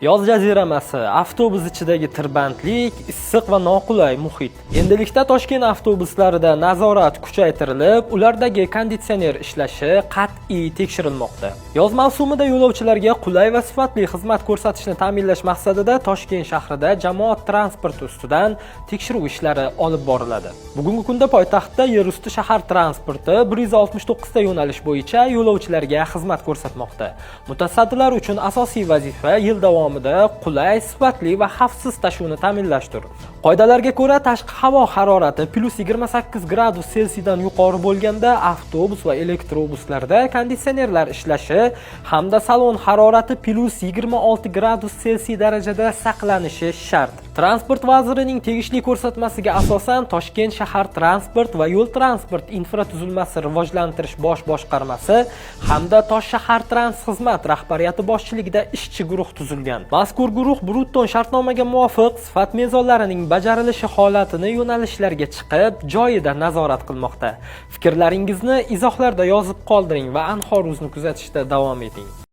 Yoz jaziramasi, avtobus ichidagi tirbandlik, issiq va noqulay muhit. Endilikda Toshkent avtobuslarida nazorat kuchaytirilib, ulardagi konditsioner ishlashi qat'iy tekshirilmoqda. Yoz mavsumida yo'lovchilarga qulay va sifatli xizmat ko'rsatishni ta'minlash maqsadida Toshkent shahrida jamoat transporti ustidan tekshiruv ishlari olib boriladi. Bugungi kunda poytaxtda yerusti shahar transporti 169 ta yo'nalish bo'yicha yo'lovchilarga xizmat ko'rsatmoqda. Mutasaddilar uchun asosiy vazifa yil davomida qulay, sifatli va xavfsiz tashuvni ta'minlashdir. Qoidalarga ko'ra, tashqi havo harorati +28 gradus Selsiydan yuqori bo'lganda avtobus va elektrobuslarda konditsionerlar ishlashi hamda salon harorati +26 gradus Selsiy darajada saqlanishi shart. Transport vazirining tegishli ko'rsatmasiga asosan Toshkent shahar transport va yo'l transport infratuzilmasi rivojlantirish bosh boshqarmasi hamda Tosh shahar Transxizmat rahbariyati boshchiligida ishchi guruh tuzilgan. Mazkur guruh Brutton shartnomaga muvofiq sifat mezonlarining bajarilishi holatini yo'nalishlarga chiqib, joyida nazorat qilmoqda. Fikrlaringizni izohlarda yozib qoldiring va Anhor.uz'ni kuzatishda davom eting.